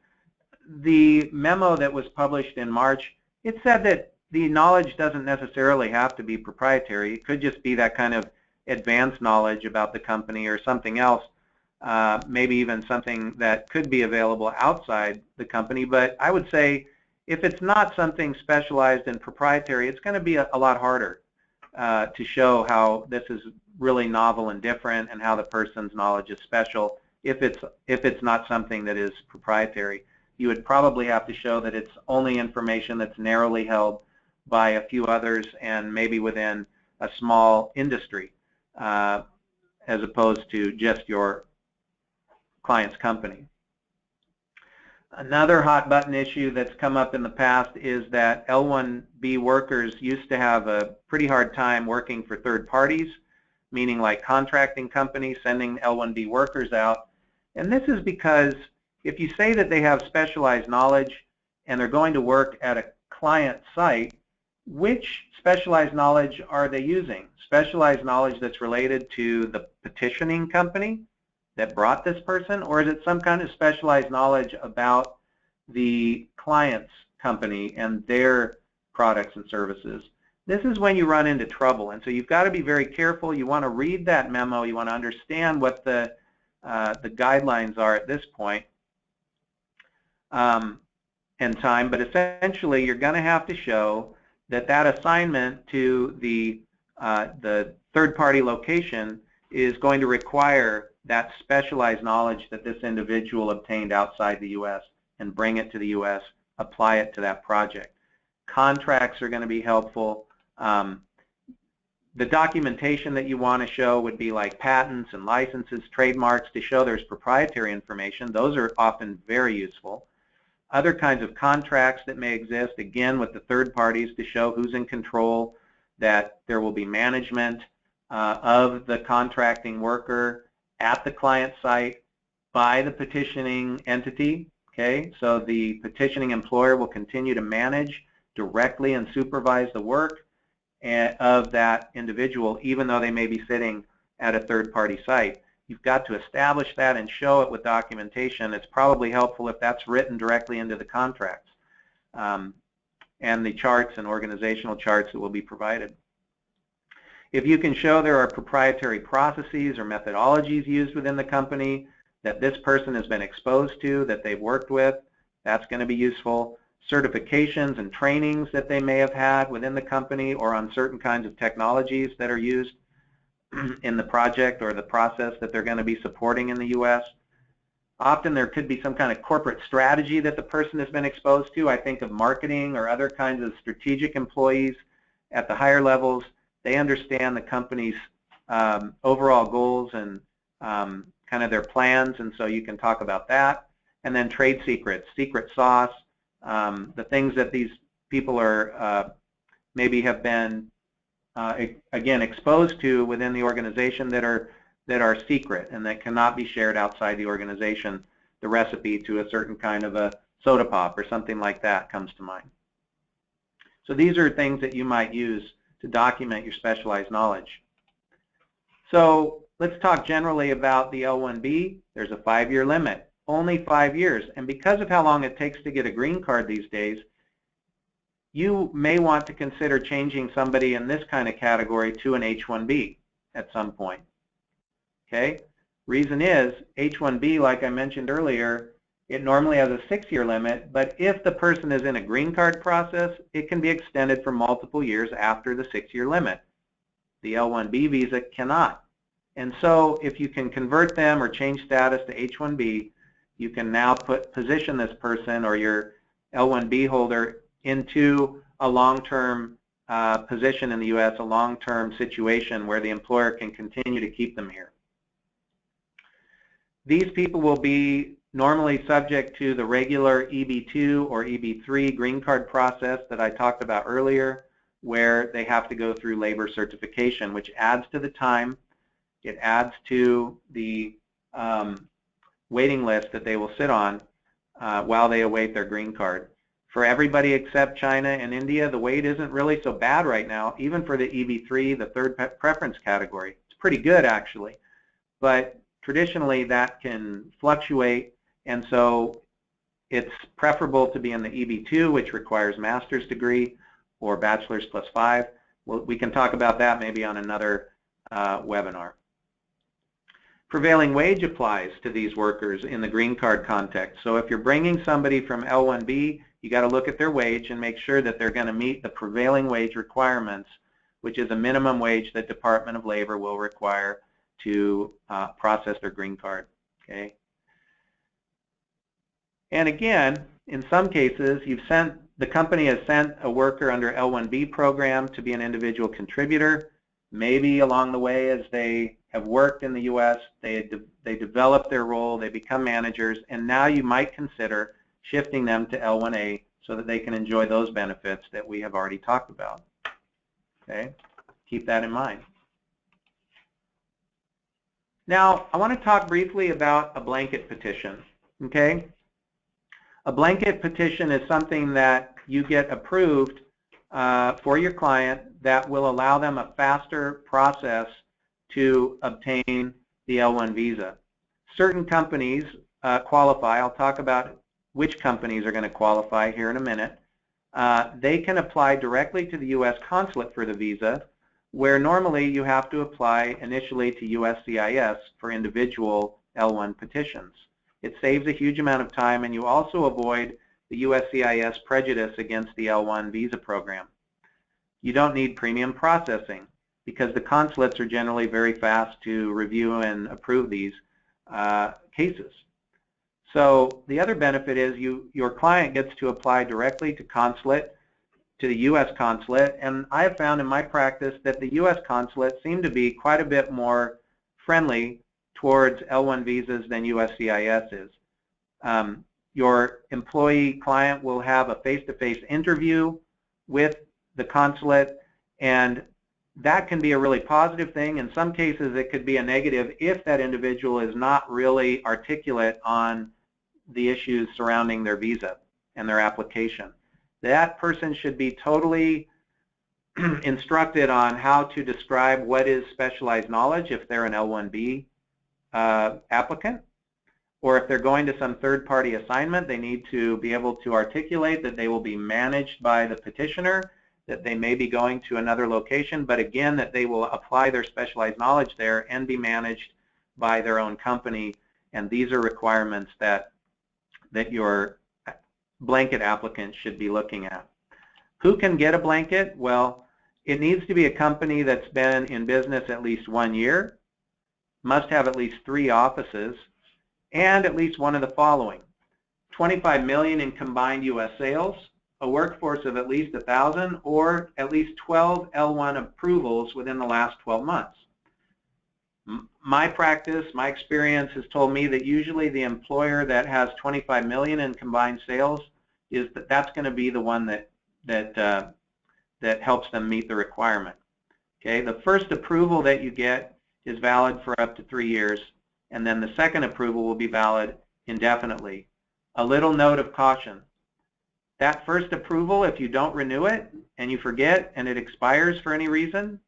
The memo that was published in March, it said that the knowledge doesn't necessarily have to be proprietary. It could just be that kind of advanced knowledge about the company or something else, maybe even something that could be available outside the company. But I would say if it's not something specialized and proprietary, it's going to be a lot harder to show how this is really novel and different and how the person's knowledge is special if it's not something that is proprietary. You would probably have to show that it's only information that's narrowly held by a few others and maybe within a small industry as opposed to just your client's company. Another hot button issue that's come up in the past is that L1B workers used to have a pretty hard time working for third parties, meaning like contracting companies sending L1B workers out. And this is because if you say that they have specialized knowledge and they're going to work at a client site, which specialized knowledge are they using? Specialized knowledge that's related to the petitioning company that brought this person, or is it some kind of specialized knowledge about the client's company and their products and services? This is when you run into trouble, and so you've got to be very careful. You want to read that memo. You want to understand what the guidelines are at this point in time, but essentially you're going to have to show that that assignment to the third-party location is going to require that specialized knowledge that this individual obtained outside the U.S. and bring it to the U.S., apply it to that project. Contracts are going to be helpful. The documentation that you want to show would be like patents and licenses, trademarks, to show there's proprietary information. Those are often very useful. Other kinds of contracts that may exist, again with the third parties, to show who's in control, that there will be management of the contracting worker at the client site by the petitioning entity. Okay, so the petitioning employer will continue to manage directly and supervise the work of that individual, even though they may be sitting at a third-party site. You've got to establish that and show it with documentation. It's probably helpful if that's written directly into the contracts and the charts and organizational charts that will be provided. If you can show there are proprietary processes or methodologies used within the company that this person has been exposed to, that they've worked with, that's going to be useful. Certifications and trainings that they may have had within the company or on certain kinds of technologies that are used in the project or the process that they're going to be supporting in the U.S. Often there could be some kind of corporate strategy that the person has been exposed to. I think of marketing or other kinds of strategic employees at the higher levels. They understand the company's overall goals and kind of their plans, and so you can talk about that. And then trade secrets, secret sauce, the things that these people are maybe have been again exposed to within the organization that are secret and that cannot be shared outside the organization. The recipe to a certain kind of a soda pop or something like that comes to mind. So these are things that you might use to document your specialized knowledge. So let's talk generally about the L1B. There's a 5-year limit, only 5 years. And because of how long it takes to get a green card these days, you may want to consider changing somebody in this kind of category to an H1B at some point. Okay? Reason is, H1B, like I mentioned earlier, it normally has a 6-year limit, but if the person is in a green card process, it can be extended for multiple years after the 6-year limit. The L1B visa cannot. And so if you can convert them or change status to H1B, you can now position this person or your L1B holder into a long-term position in the U.S., a long-term situation where the employer can continue to keep them here. These people will be normally subject to the regular EB2 or EB3 green card process that I talked about earlier, where they have to go through labor certification, which adds to the time. It adds to the waiting list that they will sit on while they await their green card. For everybody except China and India, the wait isn't really so bad right now, even for the EB3, the third preference category. It's pretty good, actually. But traditionally, that can fluctuate, and so it's preferable to be in the EB2, which requires master's degree, or bachelor's plus 5. Well, we can talk about that maybe on another webinar. Prevailing wage applies to these workers in the green card context. So if you're bringing somebody from L1B, you got to look at their wage and make sure that they're going to meet the prevailing wage requirements, which is a minimum wage that Department of Labor will require to process their green card. Okay. And again, in some cases, the company has sent a worker under L1B program to be an individual contributor. Maybe along the way, as they have worked in the U.S., they develop their role, they become managers, and now you might consider shifting them to L1A so that they can enjoy those benefits that we have already talked about. Okay, keep that in mind. Now, I want to talk briefly about a blanket petition. Okay, a blanket petition is something that you get approved for your client that will allow them a faster process to obtain the L1 visa. Certain companies qualify. I'll talk about which companies are going to qualify here in a minute. They can apply directly to the U.S. consulate for the visa, where normally you have to apply initially to USCIS for individual L1 petitions. It saves a huge amount of time, and you also avoid the USCIS prejudice against the L1 visa program. You don't need premium processing because the consulates are generally very fast to review and approve these cases. So the other benefit is your client gets to apply directly to the U.S. consulate, and I have found in my practice that the U.S. consulate seem to be quite a bit more friendly towards L1 visas than USCIS is. Your employee client will have a face-to-face interview with the consulate, and that can be a really positive thing. In some cases, it could be a negative if that individual is not really articulate on the issues surrounding their visa and their application. That person should be totally instructed on how to describe what is specialized knowledge if they're an L1B applicant, or if they're going to some third-party assignment, they need to be able to articulate that they will be managed by the petitioner, that they may be going to another location, but again, that they will apply their specialized knowledge there and be managed by their own company. And these are requirements that your blanket applicant should be looking at. Who can get a blanket? Well, it needs to be a company that's been in business at least 1 year, must have at least 3 offices, and at least one of the following: 25 million in combined U.S. sales, a workforce of at least 1,000, or at least 12 L1 approvals within the last 12 months. My practice, my experience has told me that usually the employer that has 25 million in combined sales that's going to be the one that helps them meet the requirement. Okay, the first approval that you get is valid for up to 3 years, and then the second approval will be valid indefinitely. A little note of caution: that first approval, if you don't renew it and you forget and it expires for any reason,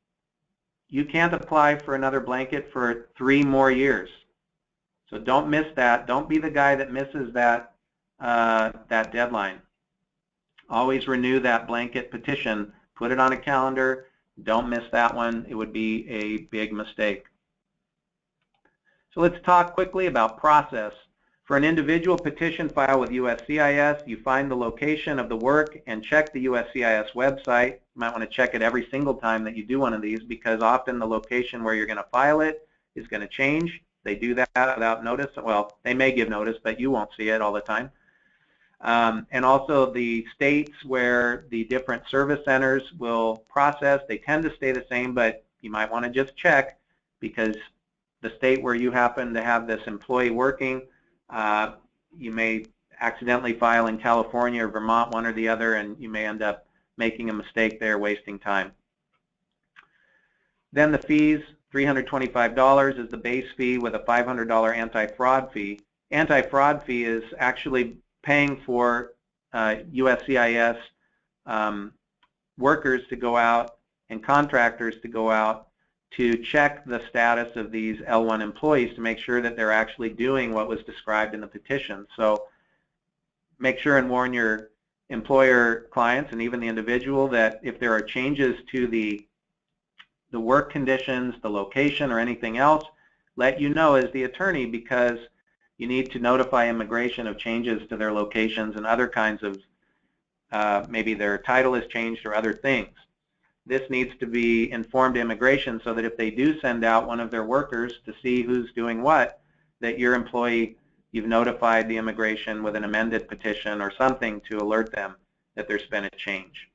you can't apply for another blanket for 3 more years. So don't miss that. Don't be the guy that misses that deadline. Always renew that blanket petition. Put it on a calendar. Don't miss that one. It would be a big mistake. So let's talk quickly about process. For an individual petition file with USCIS, you find the location of the work and check the USCIS website. You might want to check it every single time that you do one of these, because often the location where you're going to file it is going to change. They do that without notice. Well, they may give notice, but you won't see it all the time. And also the states where the different service centers will process, they tend to stay the same, but you might want to just check, because the state where you happen to have this employee working, you may accidentally file in California or Vermont, one or the other, and you may end up making a mistake there, wasting time. Then the fees: $325 is the base fee with a $500 anti-fraud fee. Anti-fraud fee is actually paying for USCIS workers to go out and contractors to go out to check the status of these L1 employees to make sure that they're actually doing what was described in the petition. So make sure and warn your employer clients and even the individual that if there are changes to the work conditions, the location, or anything else, let you know as the attorney, because you need to notify immigration of changes to their locations and other kinds of, maybe their title has changed or other things. This needs to be informed immigration so that if they do send out one of their workers to see who's doing what, that your employee, you've notified the immigration with an amended petition or something to alert them that there's been a change.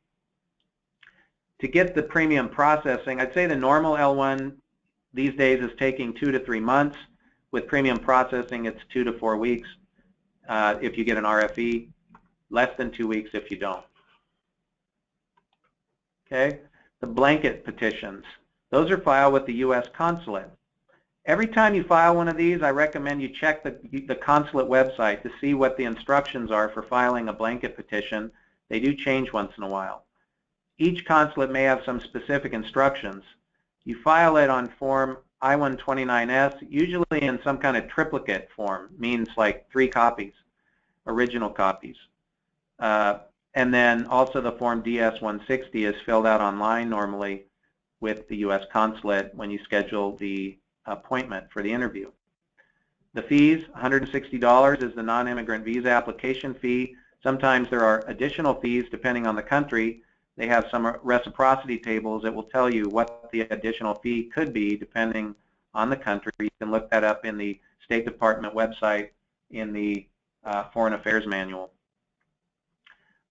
To get the premium processing, I'd say the normal L1 these days is taking 2 to 3 months. With premium processing, it's 2 to 4 weeks if you get an RFE, less than 2 weeks if you don't. Okay, the blanket petitions. Those are filed with the U.S. consulate. Every time you file one of these, I recommend you check the consulate website to see what the instructions are for filing a blanket petition. They do change once in a while. each consulate may have some specific instructions. You file it on Form I-129S, usually in some kind of triplicate form, means like 3 copies, original copies. And then also the Form DS-160 is filled out online normally with the U.S. consulate when you schedule the appointment for the interview. The fees, $160 is the non-immigrant visa application fee. Sometimes there are additional fees depending on the country. They have some reciprocity tables that will tell you what the additional fee could be depending on the country. You can look that up in the State Department website in the Foreign Affairs Manual.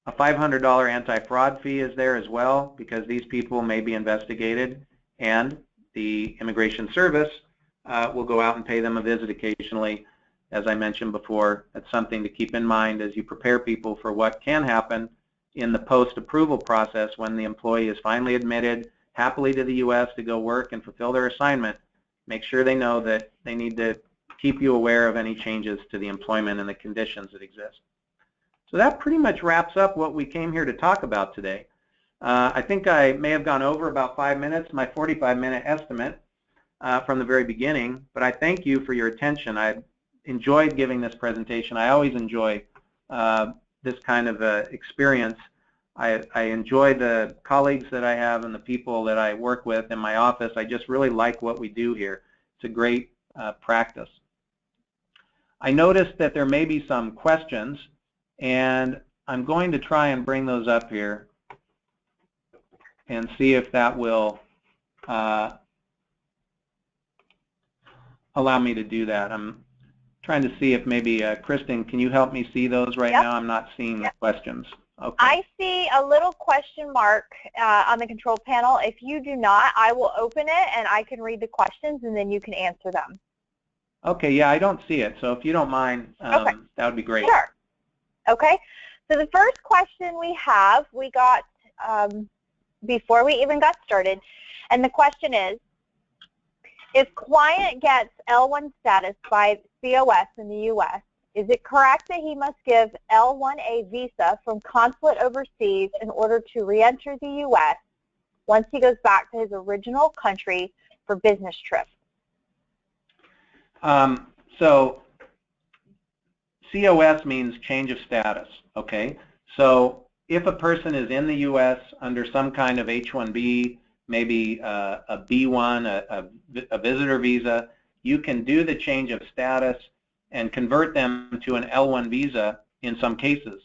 A $500 anti-fraud fee is there as well because these people may be investigated, and the Immigration Service will go out and pay them a visit occasionally. As I mentioned before, that's something to keep in mind as you prepare people for what can happen in the post-approval process when the employee is finally admitted happily to the U.S. to go work and fulfill their assignment. Make sure they know that they need to keep you aware of any changes to the employment and the conditions that exist. So that pretty much wraps up what we came here to talk about today. I think I may have gone over about 5 minutes, my 45-minute estimate from the very beginning, but I thank you for your attention. I enjoyed giving this presentation. I always enjoy this kind of experience. I enjoy the colleagues that I have and the people that I work with in my office. I just really like what we do here. It's a great practice. I noticed that there may be some questions, and I'm going to try and bring those up here and see if that will allow me to do that. I'm trying to see if maybe, Christen, can you help me see those right now? I'm not seeing the questions. Okay. I see a little question mark on the control panel. If you do not, I will open it and I can read the questions and then you can answer them. Okay, yeah, I don't see it, so if you don't mind, that would be great. Sure. Okay, so the first question we got before we even got started, and the question is, if client gets L1 status by COS in the U.S., is it correct that he must give L1A visa from consulate overseas in order to re-enter the U.S. once he goes back to his original country for business trips? So COS means change of status, okay? So if a person is in the U.S. under some kind of H-1B, maybe a B-1, a visitor visa, you can do the change of status and convert them to an L-1 visa in some cases.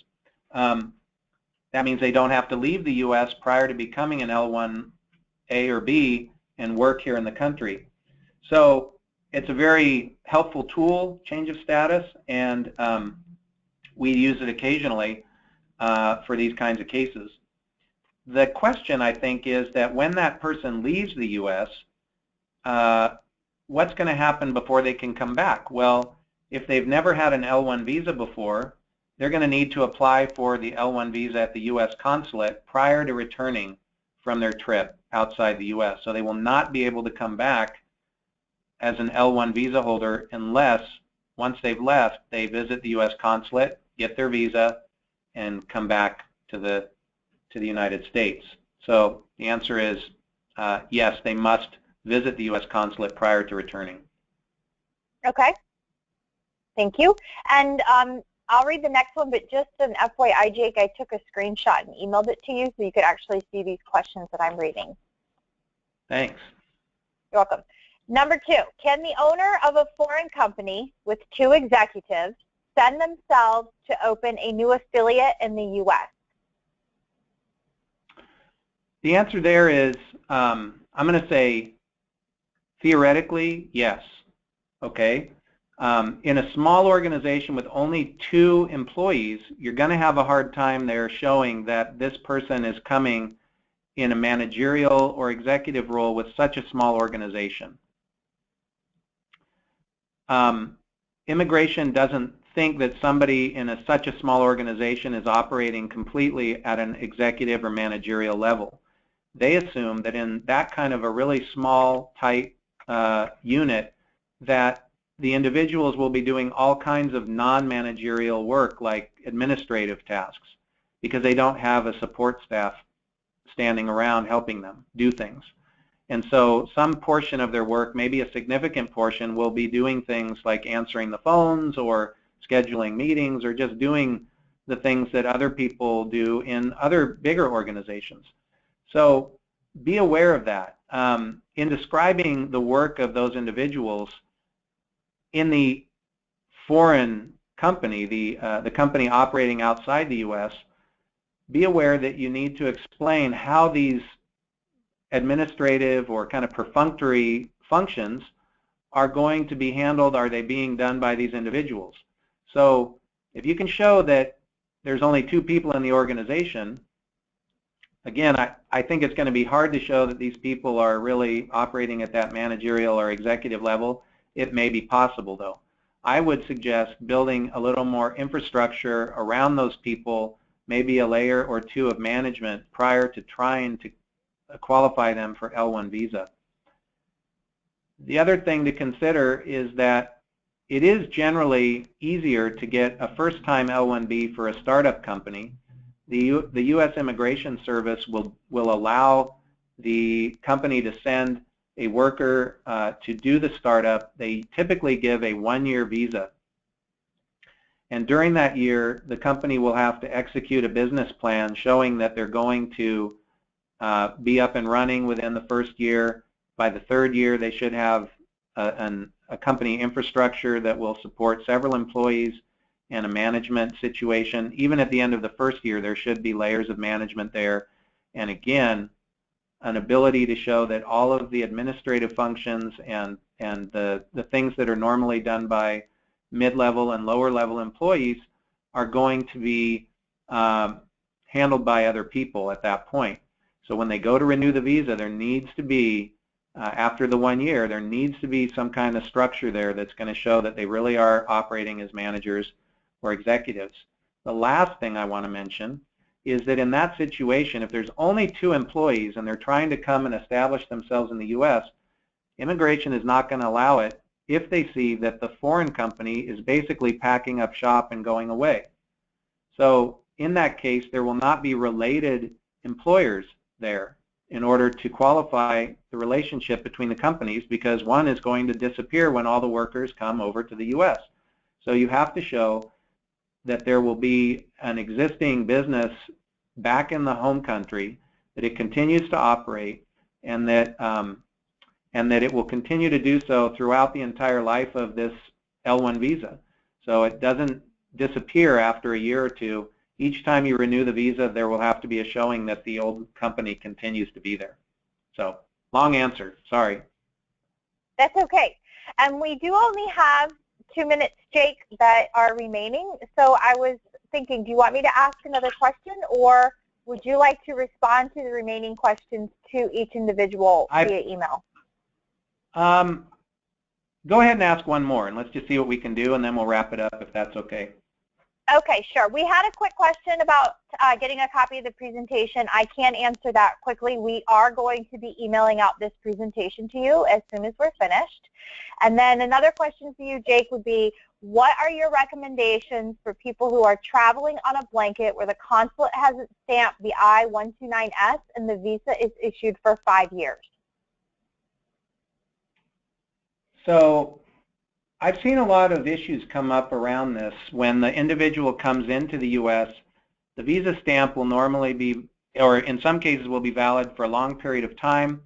That means they don't have to leave the U.S. prior to becoming an L-1A or B and work here in the country. So it's a very helpful tool, change of status, and we use it occasionally for these kinds of cases. The question, I think, is that when that person leaves the U.S., what's going to happen before they can come back? Well, if they've never had an L1 visa before, they're going to need to apply for the L1 visa at the U.S. consulate prior to returning from their trip outside the U.S. So they will not be able to come back as an L1 visa holder unless, once they've left, they visit the U.S. consulate, get their visa, and come back to the United States. So the answer is yes, they must visit the U.S. consulate prior to returning. Okay. Thank you. And I'll read the next one, but just an FYI, Jake, I took a screenshot and emailed it to you so you could actually see these questions that I'm reading. Thanks. You're welcome. Number 2, can the owner of a foreign company with 2 executives send themselves to open a new affiliate in the U.S.? The answer there is, I'm going to say theoretically, yes. Okay. In a small organization with only 2 employees, you're going to have a hard time there showing that this person is coming in a managerial or executive role with such a small organization. Immigration doesn't think that somebody in such a small organization is operating completely at an executive or managerial level. They assume that in that kind of a really small, tight unit, that the individuals will be doing all kinds of non-managerial work like administrative tasks because they don't have a support staff standing around helping them do things. And so some portion of their work, maybe a significant portion, will be doing things like answering the phones or scheduling meetings or just doing the things that other people do in other bigger organizations. So be aware of that. In describing the work of those individuals in the foreign company, the company operating outside the U.S., be aware that you need to explain how these administrative or kind of perfunctory functions are going to be handled. Are they being done by these individuals? So if you can show that there's only 2 people in the organization, again, I think it's going to be hard to show that these people are really operating at that managerial or executive level. It may be possible, though. I would suggest building a little more infrastructure around those people, maybe a layer or 2 of management prior to trying to qualify them for L1 visa. The other thing to consider is that it is generally easier to get a first-time L1B for a startup company. The U.S. Immigration Service will allow the company to send a worker to do the startup. They typically give a 1-year visa. And during that year, the company will have to execute a business plan showing that they're going to be up and running within the first year. By the 3rd year, they should have a company infrastructure that will support several employees and a management situation. Even at the end of the 1st year, there should be layers of management there. And again, an ability to show that all of the administrative functions and the things that are normally done by mid-level and lower-level employees are going to be handled by other people at that point. So when they go to renew the visa, there needs to be, after the 1 year, there needs to be some kind of structure there that's going to show that they really are operating as managers or executives. The last thing I want to mention is that in that situation, if there's only 2 employees and they're trying to come and establish themselves in the U.S., immigration is not going to allow it if they see that the foreign company is basically packing up shop and going away. So in that case, there will not be related employers there in order to qualify the relationship between the companies, because one is going to disappear when all the workers come over to the U.S. So you have to show that there will be an existing business back in the home country, that it continues to operate, and that it will continue to do so throughout the entire life of this L1 visa. So it doesn't disappear after a year or 2. Each time you renew the visa, there will have to be a showing that the old company continues to be there. So, long answer, sorry. That's okay. And we do only have 2 minutes, Jake, that are remaining. So I was thinking, do you want me to ask another question, or would you like to respond to the remaining questions to each individual via email? Go ahead and ask one more, and let's just see what we can do, and then we'll wrap it up if that's okay. Okay, sure. We had a quick question about getting a copy of the presentation. I can answer that quickly. We are going to be emailing out this presentation to you as soon as we're finished. And then another question for you, Jake, would be, what are your recommendations for people who are traveling on a blanket where the consulate hasn't stamped the I-129S and the visa is issued for 5 years? So I've seen a lot of issues come up around this. When the individual comes into the U.S., the visa stamp will normally be, or in some cases will be valid for a long period of time.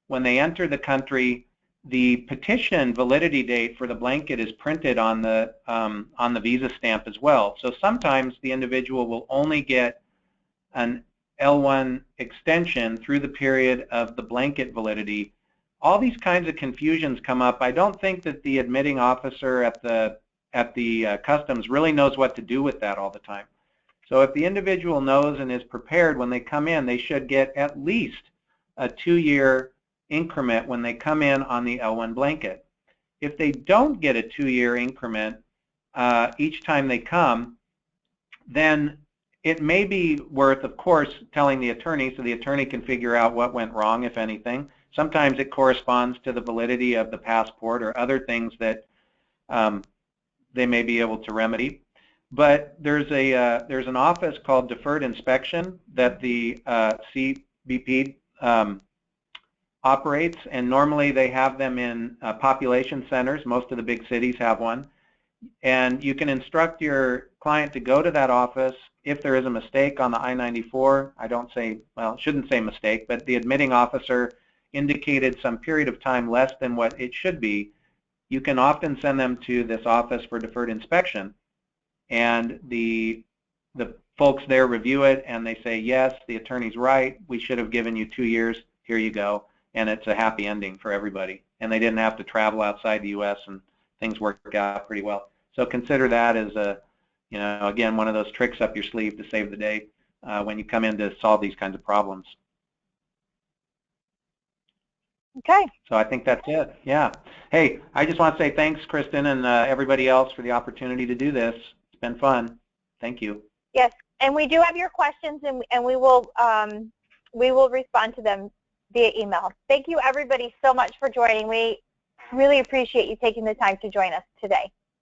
When they enter the country, the petition validity date for the blanket is printed on the visa stamp as well. So sometimes the individual will only get an L1 extension through the period of the blanket validity. All these kinds of confusions come up. I don't think that the admitting officer at the customs really knows what to do with that all the time. So if the individual knows and is prepared when they come in, they should get at least a 2-year increment when they come in on the L1 blanket. If they don't get a 2-year increment each time they come, then it may be worth, of course, telling the attorney so the attorney can figure out what went wrong, if anything. Sometimes it corresponds to the validity of the passport or other things that they may be able to remedy. But there's an office called Deferred Inspection that the BP operates, and normally they have them in population centers. Most of the big cities have one. And you can instruct your client to go to that office if there is a mistake on the I-94. I don't say, well, it shouldn't say mistake, but the admitting officer indicated some period of time less than what it should be. You can often send them to this office for deferred inspection, and the folks there review it and they say, yes, the attorney's right, we should have given you 2 years, here you go, and it's a happy ending for everybody. And they didn't have to travel outside the U.S. and things work out pretty well. So consider that as a, you know, again, one of those tricks up your sleeve to save the day when you come in to solve these kinds of problems. Okay. So I think that's it. Yeah. Hey, I just want to say thanks, Kristen, and everybody else for the opportunity to do this. It's been fun. Thank you. Yes, and we do have your questions, and we will respond to them via email. Thank you, everybody, so much for joining. We really appreciate you taking the time to join us today.